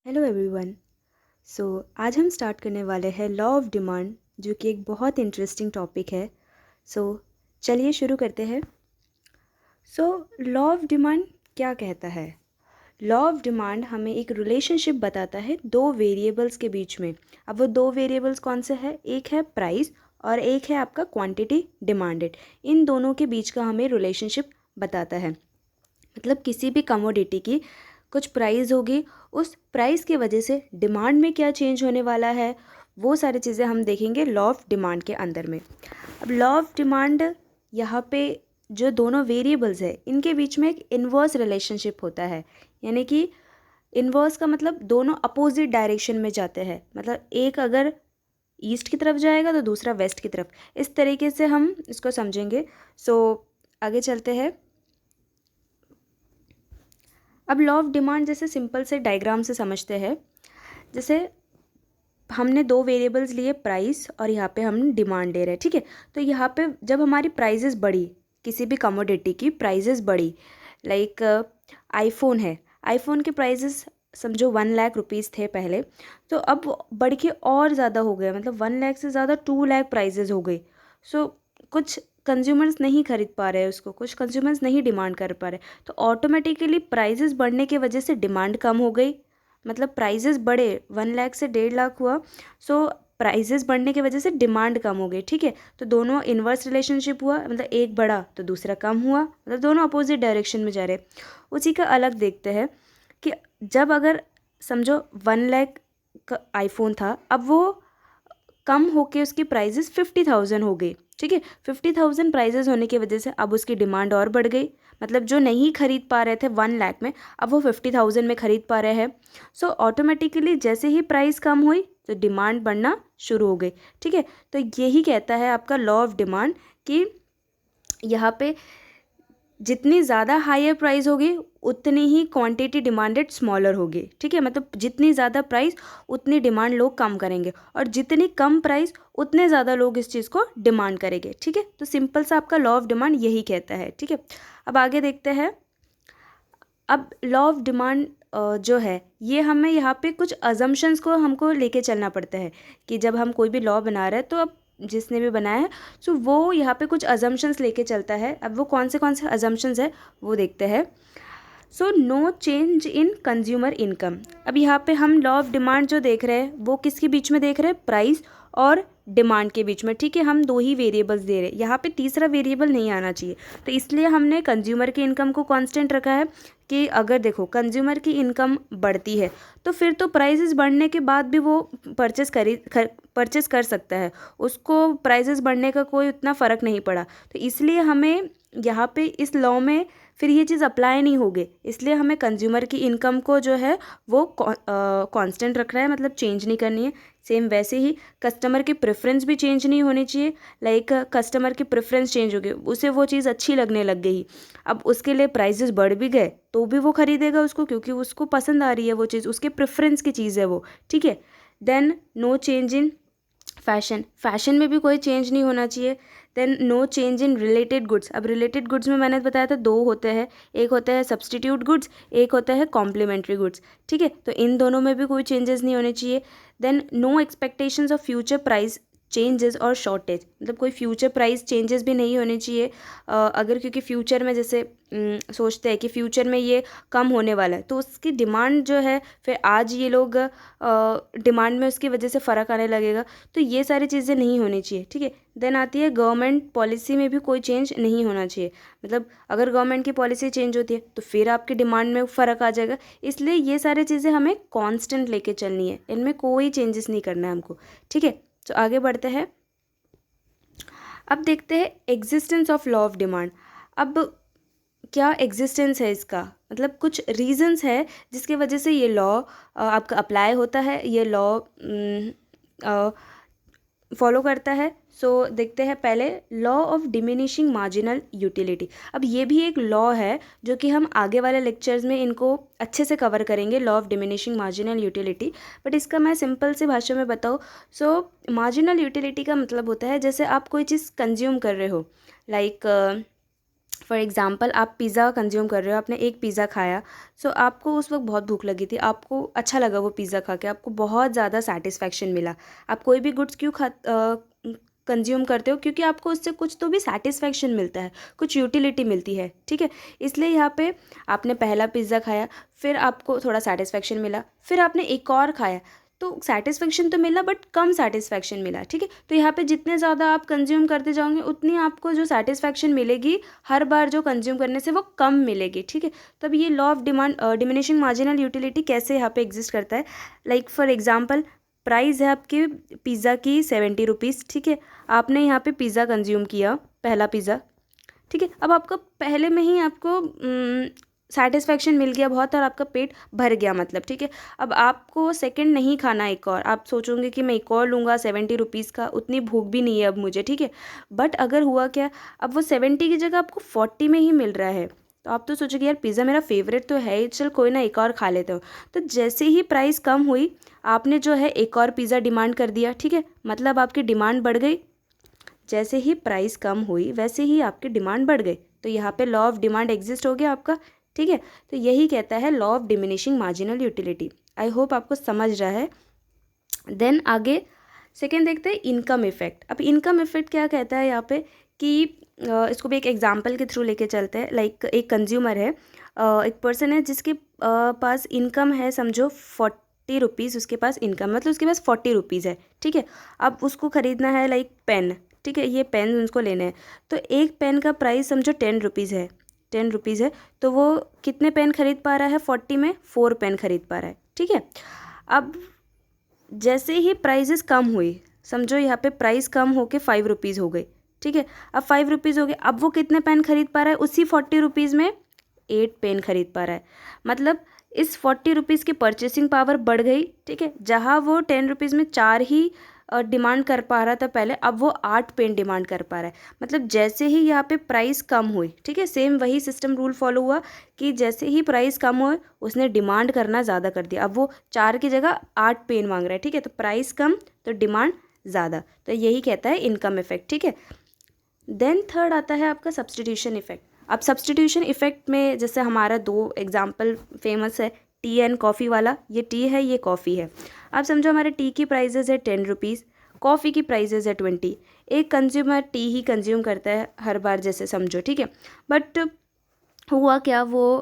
Hello everyone. सो आज हम start करने वाले हैं लॉ ऑफ डिमांड, जो कि एक बहुत इंटरेस्टिंग टॉपिक है। सो चलिए शुरू करते हैं। सो लॉ ऑफ डिमांड क्या कहता है? लॉ ऑफ डिमांड हमें एक रिलेशनशिप बताता है दो वेरिएबल्स के बीच में। अब वो दो वेरिएबल्स कौन से हैं? एक है प्राइस और एक है आपका क्वांटिटी डिमांडेड। इन दोनों के बीच का हमें रिलेशनशिप बताता है। मतलब किसी भी कमोडिटी की कुछ प्राइस होगी, उस प्राइस की वजह से डिमांड में क्या चेंज होने वाला है, वो सारी चीज़ें हम देखेंगे लॉ ऑफ डिमांड के अंदर में। अब लॉ ऑफ डिमांड यहाँ पे जो दोनों वेरिएबल्स है इनके बीच में एक इन्वर्स रिलेशनशिप होता है। यानी कि इन्वर्स का मतलब दोनों अपोजिट डायरेक्शन में जाते हैं। मतलब एक अगर ईस्ट की तरफ जाएगा तो दूसरा वेस्ट की तरफ। इस तरीके से हम इसको समझेंगे। सो आगे चलते हैं। अब लॉ ऑफ डिमांड जैसे सिंपल से डायग्राम से समझते हैं। जैसे हमने दो वेरिएबल्स लिए, प्राइस और यहाँ पे हम डिमांड ले रहे हैं, ठीक है। तो यहाँ पे जब हमारी प्राइजेस बढ़ी, किसी भी कमोडिटी की प्राइजेस बढ़ी, लाइक आईफोन है, आईफोन के प्राइजेस समझो 1 लाख रुपीज़ थे पहले, तो अब बढ़ के और ज़्यादा हो गए। मतलब 1 लाख से ज़्यादा 2 लाख प्राइजेस हो गई। सो कुछ कंज्यूमर्स नहीं खरीद पा रहे हैं उसको, कुछ कंज्यूमर्स नहीं डिमांड कर पा रहे, तो ऑटोमेटिकली प्राइजेस बढ़ने की वजह से डिमांड कम हो गई। मतलब प्राइजेस बढ़े, 1 लाख से 1.5 लाख हुआ। सो प्राइजेस बढ़ने की वजह से डिमांड कम हो गई, ठीक है। तो दोनों इन्वर्स रिलेशनशिप हुआ, मतलब एक बढ़ा तो दूसरा कम हुआ, मतलब दोनों अपोजिट डायरेक्शन में जा रहे। उसी का अलग देखते हैं कि जब अगर समझो 1 लाख का आईफोन था, अब वो कम होके उसकी प्राइजेस 50,000 हो गई, ठीक है। 50,000 प्राइजेस होने की वजह से अब उसकी डिमांड और बढ़ गई। मतलब जो नहीं खरीद पा रहे थे 1 लाख में, अब वो 50,000 में खरीद पा रहे हैं। सो ऑटोमेटिकली जैसे ही प्राइस कम हुई तो डिमांड बढ़ना शुरू हो गई, ठीक है। तो यही कहता है आपका लॉ ऑफ डिमांड कि यहाँ पे जितनी ज़्यादा हायर प्राइस होगी उतनी ही क्वांटिटी डिमांडेड स्मॉलर होगी, ठीक है। मतलब जितनी ज़्यादा प्राइस उतनी डिमांड लोग कम करेंगे, और जितनी कम प्राइस उतने ज़्यादा लोग इस चीज़ को डिमांड करेंगे, ठीक है। तो सिंपल सा आपका लॉ ऑफ डिमांड यही कहता है, ठीक है। अब आगे देखते हैं। अब लॉ ऑफ डिमांड जो है ये हमें यहाँ पे कुछ अजम्पशंस को हमको लेके चलना पड़ता है कि जब हम कोई भी लॉ बना रहे हैं तो अब जिसने भी बनाया है सो वो यहाँ पे कुछ अजम्पशंस लेके चलता है। अब वो कौन से अजम्पशंस है वो देखते हैं। So no change in consumer income. अब यहाँ पे हम लॉ ऑफ डिमांड जो देख रहे हैं वो किसके बीच में देख रहे हैं? प्राइस और डिमांड के बीच में, ठीक है। हम दो ही वेरिएबल्स दे रहे हैं, यहाँ पे तीसरा वेरिएबल नहीं आना चाहिए। तो इसलिए हमने कंज्यूमर की इनकम को कांस्टेंट रखा है कि अगर देखो कंज्यूमर की इनकम बढ़ती है तो फिर तो प्राइसेस बढ़ने के बाद भी वो परचेस कर सकता है, उसको प्राइसेस बढ़ने का कोई उतना फ़र्क नहीं पड़ा। तो इसलिए हमें यहाँ पे इस लॉ में फिर ये चीज़ अप्लाई नहीं होगी, इसलिए हमें कंज्यूमर की इनकम को जो है वो कांस्टेंट रखना है, मतलब चेंज नहीं करनी है। सेम वैसे ही कस्टमर की प्रेफरेंस भी चेंज नहीं होनी चाहिए। लाइक कस्टमर की प्रेफरेंस चेंज हो गई, उसे वो चीज़ अच्छी लगने लग गई, अब उसके लिए प्राइजेस बढ़ भी गए तो भी वो खरीदेगा उसको, क्योंकि उसको पसंद आ रही है वो चीज़, उसके प्रेफरेंस की चीज़ है वो, ठीक है। Then no change in fashion, fashion में भी कोई चेंज नहीं होना चाहिए। Then no change in related goods. अब रिलेटेड गुड्स में मैंने बताया था दो होते हैं, एक होता है सब्सटीट्यूट गुड्स, एक होता है कॉम्प्लीमेंट्री गुड्स, ठीक है। तो इन दोनों में भी कोई चेंजेस नहीं होने चाहिए। Then no expectations of future price changes और शॉर्टेज, मतलब कोई फ्यूचर प्राइस चेंजेस भी नहीं होने चाहिए। अगर क्योंकि फ्यूचर में जैसे सोचते हैं कि फ्यूचर में ये कम होने वाला है तो उसकी डिमांड जो है फिर आज ये लोग डिमांड में उसकी वजह से फ़र्क आने लगेगा, तो ये सारी चीज़ें नहीं होनी चाहिए, ठीक है। देन आती है गवर्नमेंट पॉलिसी में भी कोई चेंज नहीं होना चाहिए। मतलब अगर गवर्नमेंट की पॉलिसी चेंज होती है तो फिर आपकी डिमांड में फ़र्क आ जाएगा, इसलिए ये सारी चीज़ें हमें कांस्टेंट लेके चलनी है, इनमें कोई चेंजेस नहीं करना है हमको, ठीक है। तो आगे बढ़ते हैं। अब देखते हैं existence of law of demand. अब क्या एग्जिस्टेंस है इसका? मतलब कुछ रीजंस है जिसकी वजह से ये लॉ आपका अप्लाई होता है, ये लॉ फॉलो करता है। सो देखते हैं पहले law of diminishing marginal utility. अब ये भी एक लॉ है जो कि हम आगे वाले लेक्चर्स में इनको अच्छे से कवर करेंगे, law of diminishing marginal utility. But इसका मैं सिंपल सी भाषा में बताऊँ। सो मार्जिनल यूटिलिटी का मतलब होता है जैसे आप कोई चीज़ कंज्यूम कर रहे हो, लाइक फॉर एग्ज़ाम्पल आप पिज़्ज़ा कंज्यूम कर रहे हो, आपने एक पिज़्ज़ा खाया, सो आपको उस वक्त बहुत भूख लगी थी, आपको अच्छा लगा वो पिज़्ज़ा खा के, आपको बहुत ज़्यादा सेटिस्फैक्शन मिला। आप कोई भी गुड्स क्यों कंज्यूम करते हो? क्योंकि आपको उससे कुछ तो भी सेटिस्फैक्शन मिलता है, कुछ यूटिलिटी मिलती है, ठीक है। इसलिए यहाँ पे आपने पहला पिज़्ज़ा खाया, फिर आपको थोड़ा सेटिस्फैक्शन मिला, फिर आपने एक और खाया, तो सेटिस्फेक्शन तो मिला बट कम सेटिस्फेक्शन मिला, ठीक है। तो यहाँ पे जितने ज़्यादा आप कंज्यूम करते जाओगे उतनी आपको जो सेटिस्फेक्शन मिलेगी हर बार जो कंज्यूम करने से वो कम मिलेगी, ठीक है। तो अब ये law of demand diminishing marginal utility कैसे यहाँ पे एग्जिस्ट करता है? लाइक फॉर एग्जांपल, प्राइस है आपके पिज़्ज़ा की 70 रुपीज़, ठीक है। आपने यहाँ पे पिज़्ज़ा कंज्यूम किया, पहला पिज़्ज़ा, ठीक है। अब आपका पहले में ही आपको सेटिस्फेक्शन मिल गया बहुत और आपका पेट भर गया मतलब, ठीक है। अब आपको सेकंड नहीं खाना एक और, आप सोचोगे कि मैं एक और लूँगा 70 रुपीज़ का, उतनी भूख भी नहीं है अब मुझे, ठीक है। बट अगर हुआ क्या, अब वो 70 की जगह आपको 40 में ही मिल रहा है, तो आप तो सोचोगे यार पिज़्ज़ा मेरा फेवरेट तो है ही, चल कोई ना एक और खा लेते हो। तो जैसे ही प्राइस कम हुई, आपने जो है एक और पिज़्ज़ा डिमांड कर दिया, ठीक है, मतलब आपकी डिमांड बढ़ गई। जैसे ही प्राइस कम हुई वैसे ही आपकी डिमांड बढ़ गई, तो यहाँ पे लॉ ऑफ डिमांड एग्जिस्ट हो गया आपका, ठीक है। तो यही कहता है law of diminishing marginal utility. I hope आपको समझ रहा है। देन आगे सेकेंड देखते हैं इनकम इफेक्ट। अब इनकम इफेक्ट क्या कहता है यहाँ पे कि इसको भी एक एग्जांपल के थ्रू लेके चलते हैं। लाइक एक कंज्यूमर है, एक पर्सन है जिसके पास इनकम है, समझो 40 रुपीज़ उसके पास इनकम, मतलब उसके पास 40 रुपीज़ है, ठीक है। अब उसको ख़रीदना है लाइक पेन, ठीक है, ये पेन उसको लेने हैं। तो एक पेन का प्राइस समझो 10 रुपीज़ है, 10 रुपीज़ है, तो वो कितने पेन खरीद पा रहा है? 40 में 4 पेन खरीद पा रहा है, ठीक है। अब जैसे ही प्राइजेस कम हुई, समझो यहाँ पे प्राइस कम होके 5 रुपीज़ हो गई, ठीक है। अब 5 रुपीज़ हो गए, अब वो कितने पेन खरीद पा रहा है? उसी 40 रुपीज़ में 8 पेन खरीद पा रहा है। मतलब इस 40 रुपीज़ की परचेसिंग पावर बढ़ गई, ठीक है। जहाँ वो 10 रुपीज़ में 4 ही डिमांड कर पा रहा था पहले, अब वो 8 पेन डिमांड कर पा रहा है। मतलब जैसे ही यहाँ पे प्राइस कम हुई, ठीक है, सेम वही सिस्टम रूल फॉलो हुआ कि जैसे ही प्राइस कम हुए उसने डिमांड करना ज़्यादा कर दिया। अब वो 4 की जगह 8 पेन मांग रहा है, ठीक है। तो प्राइस कम तो डिमांड ज़्यादा, तो यही कहता है इनकम इफेक्ट, ठीक है। देन थर्ड आता है आपका सब्सटीट्यूशन इफेक्ट। अब सब्सटीट्यूशन इफेक्ट में जैसे हमारा दो एग्जाम्पल फेमस है, टी एंड कॉफ़ी वाला। ये टी है, ये कॉफ़ी है। आप समझो हमारे टी की प्राइजेज़ है 10 रुपीज़, कॉफ़ी की प्राइजेज़ है 20। एक कंज्यूमर टी ही कंज्यूम करता है हर बार, जैसे समझो, ठीक है। बट हुआ क्या, वो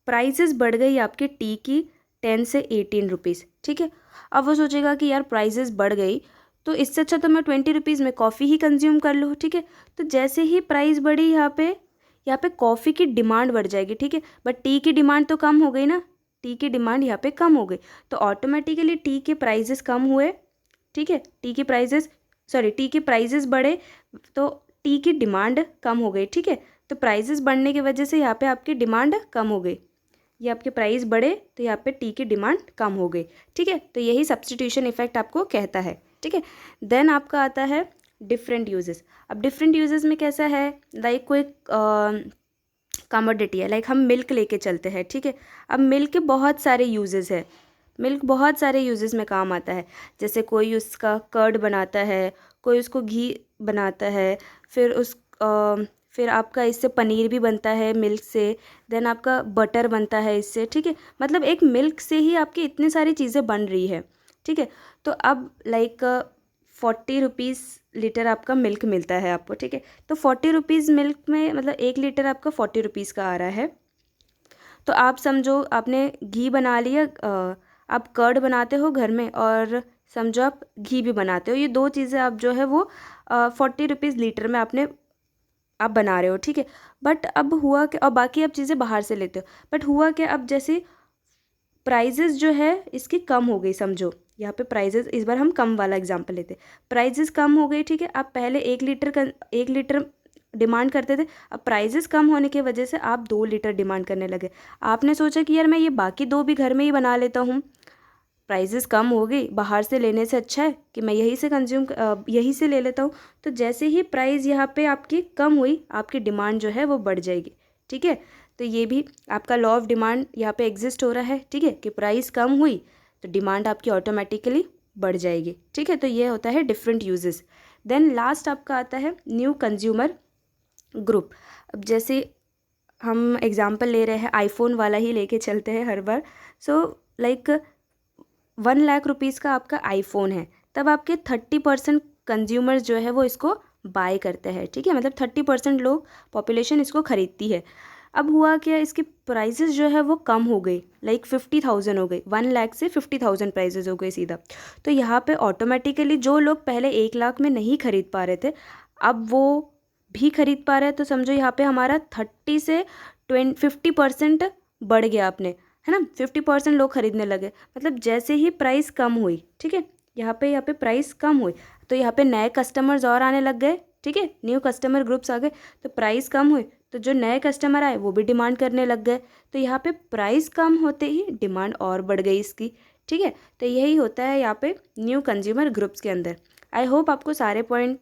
प्राइजेज़ बढ़ गई आपकी टी की 10 से 18 रुपीज़, ठीक है। अब वो सोचेगा कि यार प्राइजेज़ बढ़ गई तो इससे अच्छा तो मैं 20 रुपीज़ में कॉफ़ी ही कंज्यूम कर लूँ, ठीक है। तो जैसे ही प्राइस बढ़ी यहाँ पे कॉफ़ी की डिमांड बढ़ जाएगी, ठीक है। बट टी की डिमांड तो कम हो गई ना, टी की डिमांड यहाँ पे कम हो गई, तो ऑटोमेटिकली टी के प्राइजेस कम हुए, ठीक है। टी के प्राइजेस बढ़े तो टी की डिमांड कम हो गई, ठीक है। तो प्राइजेस बढ़ने की वजह से यहाँ पे आपकी डिमांड कम हो गई, ये आपके प्राइस बढ़े तो यहाँ पे टी की डिमांड कम हो गई, ठीक है। तो यही सब्स्टिट्यूशन इफेक्ट आपको कहता है, ठीक है। देन आपका आता है डिफरेंट यूजेस। अब डिफरेंट यूजेस में कैसा है, लाइक कोई कमोडिटी है, लाइक हम मिल्क लेके चलते हैं, ठीक है। अब मिल्क के बहुत सारे यूजेस है, मिल्क बहुत सारे यूजेस में काम आता है। जैसे कोई उसका कर्ड बनाता है, कोई उसको घी बनाता है, फिर आपका इससे पनीर भी बनता है मिल्क से, देन आपका बटर बनता है इससे, ठीक है। मतलब एक मिल्क से ही आपकी इतनी सारी चीज़ें बन रही है, ठीक है। तो अब लाइक 40 रुपीज़ लीटर आपका मिल्क मिलता है आपको, ठीक है। तो 40 रुपीज़ मिल्क में मतलब 1 लीटर आपका 40 रुपीज़ का आ रहा है। तो आप समझो आपने घी बना लिया, आप कर्ड बनाते हो घर में और समझो आप घी भी बनाते हो, ये दो चीज़ें आप जो है वो 40 रुपीज़ लीटर में आप बना रहे हो, ठीक है। बट अब हुआ कि और बाकी आप चीज़ें बाहर से लेते हो, बट हुआ कि अब जैसे प्राइजेस जो है इसकी कम हो गई, समझो यहाँ पे प्राइजेस, इस बार हम कम वाला एग्जांपल लेते हैं, प्राइजेस कम हो गई, ठीक है। आप पहले 1 लीटर डिमांड करते थे, अब प्राइजेस कम होने की वजह से आप 2 लीटर डिमांड करने लगे। आपने सोचा कि यार मैं ये बाकी दो भी घर में ही बना लेता हूँ, प्राइजेस कम हो गई, बाहर से लेने से अच्छा है कि मैं यहीं से ले लेता हूँ। तो जैसे ही प्राइस यहाँ पे आपकी कम हुई, आपकी डिमांड जो है वो बढ़ जाएगी, ठीक है। तो ये भी आपका लॉ ऑफ डिमांड यहाँ पे एग्जिस्ट हो रहा है, ठीक है, कि प्राइस कम हुई तो डिमांड आपकी ऑटोमेटिकली बढ़ जाएगी, ठीक है। तो ये होता है डिफरेंट यूजेस। देन लास्ट आपका आता है न्यू कंज्यूमर ग्रुप। अब जैसे हम एग्जांपल ले रहे हैं, आईफोन वाला ही लेके चलते हैं हर बार। सो लाइक 1 लाख रुपीज़ का आपका आईफोन है, तब आपके 30% कंज्यूमर्स जो है वो इसको बाय करते हैं, ठीक है, मतलब 30% लोग, पॉपुलेशन इसको ख़रीदती है। अब हुआ क्या, इसकी प्राइजेस जो है वो कम हो गई, लाइक 50,000 हो गई, 1 लाख से 50,000 प्राइजेस हो गई सीधा। तो यहाँ पे ऑटोमेटिकली जो लोग पहले 1 लाख में नहीं खरीद पा रहे थे, अब वो भी खरीद पा रहे हैं। तो समझो यहाँ पे हमारा 30 से 50% बढ़ गया अपने, है ना, 50% लोग खरीदने लगे। मतलब जैसे ही प्राइस कम हुई, ठीक है, यहाँ पे प्राइस कम हुई, तो यहाँ पे नए कस्टमर्स और आने लग गए, ठीक है, न्यू कस्टमर ग्रुप्स आ गए। तो प्राइस कम हुई तो जो नए कस्टमर आए वो भी डिमांड करने लग गए। तो यहाँ पे प्राइस कम होते ही डिमांड और बढ़ गई इसकी, ठीक है। तो यही होता है यहाँ पे न्यू कंज्यूमर ग्रुप्स के अंदर। आई होप आपको सारे पॉइंट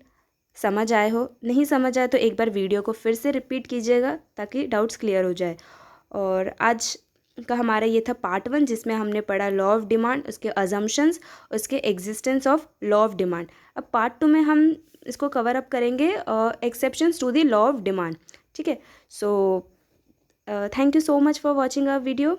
समझ आए हो। नहीं समझ आए तो एक बार वीडियो को फिर से रिपीट कीजिएगा ताकि डाउट्स क्लियर हो जाए। और आज का हमारा ये था पार्ट 1, जिसमें हमने पढ़ा लॉ ऑफ डिमांड, उसके अजम्पशंस, उसके existence of law of demand. अब पार्ट 2 में हम इसको कवर अप करेंगे exceptions to the law of demand, ठीक है। So thank you so much for watching our video.